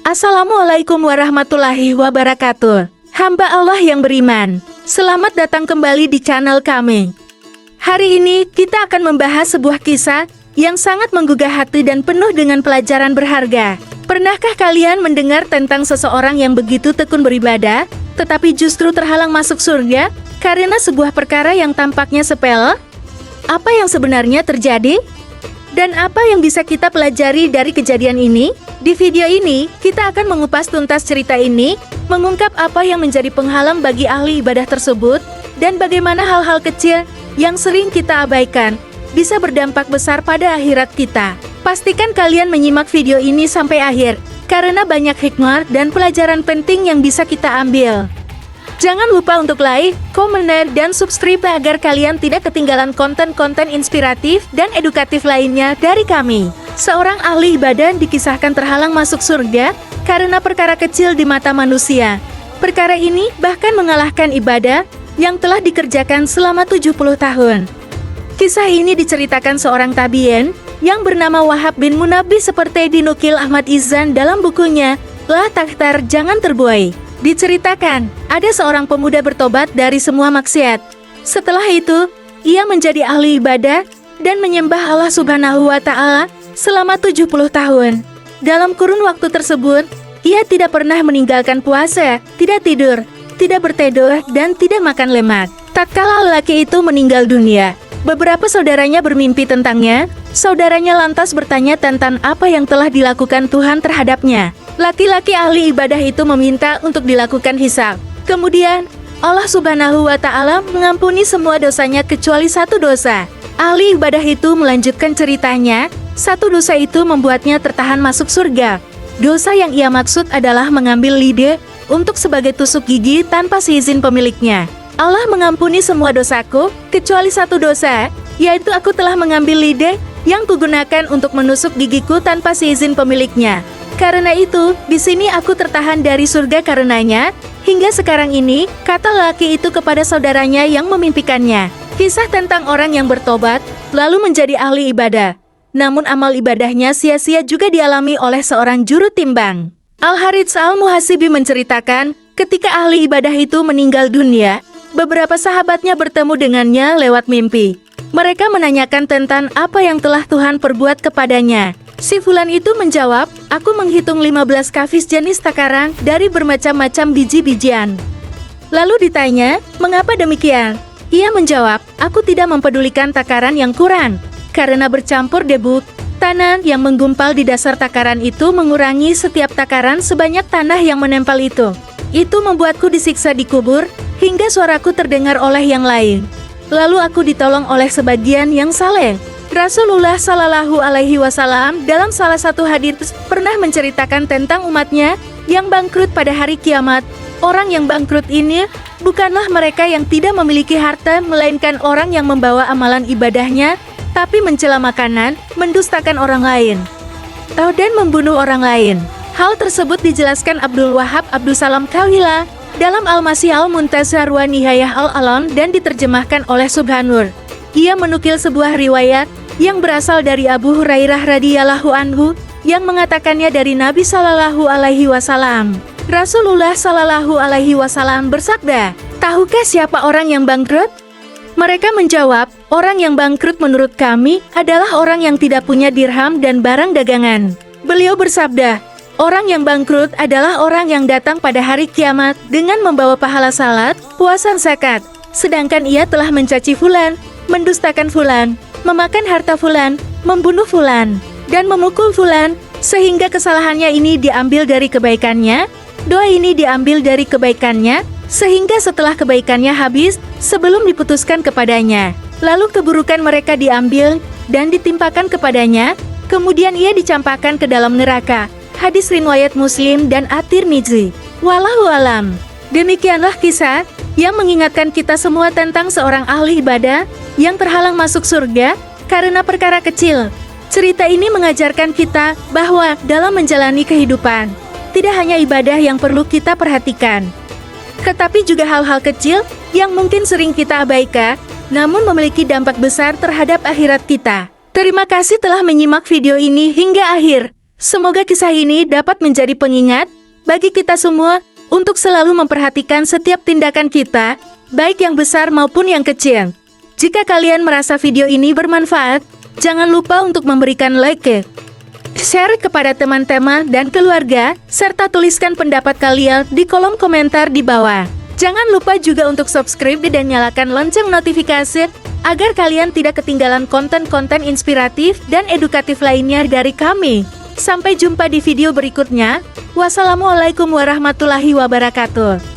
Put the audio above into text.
Assalamualaikum warahmatullahi wabarakatuh. Hamba Allah yang beriman, selamat datang kembali di channel kami. Hari ini kita akan membahas sebuah kisah yang sangat menggugah hati dan penuh dengan pelajaran berharga. Pernahkah kalian mendengar tentang seseorang yang begitu tekun beribadah, tetapi justru terhalang masuk surga karena sebuah perkara yang tampaknya sepele? Apa yang sebenarnya terjadi? Dan apa yang bisa kita pelajari dari kejadian ini? Di video ini, kita akan mengupas tuntas cerita ini, mengungkap apa yang menjadi penghalang bagi ahli ibadah tersebut, dan bagaimana hal-hal kecil yang sering kita abaikan bisa berdampak besar pada akhirat kita. Pastikan kalian menyimak video ini sampai akhir, karena banyak hikmah dan pelajaran penting yang bisa kita ambil. Jangan lupa untuk like, komen, dan subscribe agar kalian tidak ketinggalan konten-konten inspiratif dan edukatif lainnya dari kami. Seorang ahli ibadah dikisahkan terhalang masuk surga karena perkara kecil di mata manusia. Perkara ini bahkan mengalahkan ibadah yang telah dikerjakan selama 70 tahun. Kisah ini diceritakan seorang tabi'in yang bernama Wahab bin Munabbih seperti dinukil Ahmad Izan dalam bukunya La Takhtar Jangan Terbuai. Diceritakan, ada seorang pemuda bertobat dari semua maksiat. Setelah itu, ia menjadi ahli ibadah dan menyembah Allah Subhanahu wa Ta'ala selama 70 tahun. Dalam kurun waktu tersebut, ia tidak pernah meninggalkan puasa, tidak tidur, tidak berteduh, dan tidak makan lemak. Tatkala lelaki itu meninggal dunia, beberapa saudaranya bermimpi tentangnya. Saudaranya lantas bertanya tentang apa yang telah dilakukan Tuhan terhadapnya. Laki-laki ahli ibadah itu meminta untuk dilakukan hisab. Kemudian, Allah Subhanahu wa Ta'ala mengampuni semua dosanya kecuali satu dosa. Ahli ibadah itu melanjutkan ceritanya, satu dosa itu membuatnya tertahan masuk surga. Dosa yang ia maksud adalah mengambil lide untuk sebagai tusuk gigi tanpa seizin pemiliknya. Allah mengampuni semua dosaku, kecuali satu dosa, yaitu aku telah mengambil lide yang kugunakan untuk menusuk gigiku tanpa seizin pemiliknya. Karena itu, di sini aku tertahan dari surga karenanya. Hingga sekarang ini, kata lelaki itu kepada saudaranya yang memimpikannya. Kisah tentang orang yang bertobat, lalu menjadi ahli ibadah. Namun amal ibadahnya sia-sia juga dialami oleh seorang juru timbang. Al-Harits Al-Muhasibi menceritakan, ketika ahli ibadah itu meninggal dunia, beberapa sahabatnya bertemu dengannya lewat mimpi. Mereka menanyakan tentang apa yang telah Tuhan perbuat kepadanya. Si fulan itu menjawab, aku menghitung 15 kafis jenis takaran dari bermacam-macam biji-bijian. Lalu ditanya, mengapa demikian? Ia menjawab, aku tidak mempedulikan takaran yang kurang. Karena bercampur debu, tanah yang menggumpal di dasar takaran itu mengurangi setiap takaran sebanyak tanah yang menempel itu. Itu membuatku disiksa di kubur, hingga suaraku terdengar oleh yang lain. Lalu aku ditolong oleh sebagian yang saleh. Rasulullah Shallallahu Alaihi Wasallam dalam salah satu hadits pernah menceritakan tentang umatnya yang bangkrut pada hari kiamat. Orang yang bangkrut ini bukanlah mereka yang tidak memiliki harta, melainkan orang yang membawa amalan ibadahnya, tapi mencela makanan, mendustakan orang lain, dan membunuh orang lain. Hal tersebut dijelaskan Abdul Wahab Abdus Salam Khawila dalam Al-Masih Al-Muntazar wa Nihayah Al-Alam dan diterjemahkan oleh Subhanur. Ia menukil sebuah riwayat yang berasal dari Abu Hurairah radhiyallahu anhu yang mengatakannya dari Nabi Shallallahu Alaihi Wasallam. Rasulullah Shallallahu Alaihi Wasallam bersabda, tahukah siapa orang yang bangkrut? Mereka menjawab, orang yang bangkrut menurut kami adalah orang yang tidak punya dirham dan barang dagangan. Beliau bersabda, orang yang bangkrut adalah orang yang datang pada hari kiamat dengan membawa pahala salat, puasa, zakat, sedangkan ia telah mencaci fulan, mendustakan fulan, memakan harta fulan, membunuh fulan, dan memukul fulan, sehingga kesalahannya ini diambil dari kebaikannya, doa ini diambil dari kebaikannya, sehingga setelah kebaikannya habis, sebelum diputuskan kepadanya, lalu keburukan mereka diambil dan ditimpakan kepadanya, kemudian ia dicampakkan ke dalam neraka. Hadis riwayat Muslim dan At-Tirmidzi. Wallahu alam. Demikianlah kisah yang mengingatkan kita semua tentang seorang ahli ibadah yang terhalang masuk surga karena perkara kecil. Cerita ini mengajarkan kita bahwa dalam menjalani kehidupan, tidak hanya ibadah yang perlu kita perhatikan, tetapi juga hal-hal kecil yang mungkin sering kita abaikan, namun memiliki dampak besar terhadap akhirat kita. Terima kasih telah menyimak video ini hingga akhir. Semoga kisah ini dapat menjadi pengingat bagi kita semua untuk selalu memperhatikan setiap tindakan kita, baik yang besar maupun yang kecil. Jika kalian merasa video ini bermanfaat, jangan lupa untuk memberikan like, share kepada teman-teman dan keluarga, serta tuliskan pendapat kalian di kolom komentar di bawah. Jangan lupa juga untuk subscribe dan nyalakan lonceng notifikasi agar kalian tidak ketinggalan konten-konten inspiratif dan edukatif lainnya dari kami. Sampai jumpa di video berikutnya. Wassalamualaikum warahmatullahi wabarakatuh.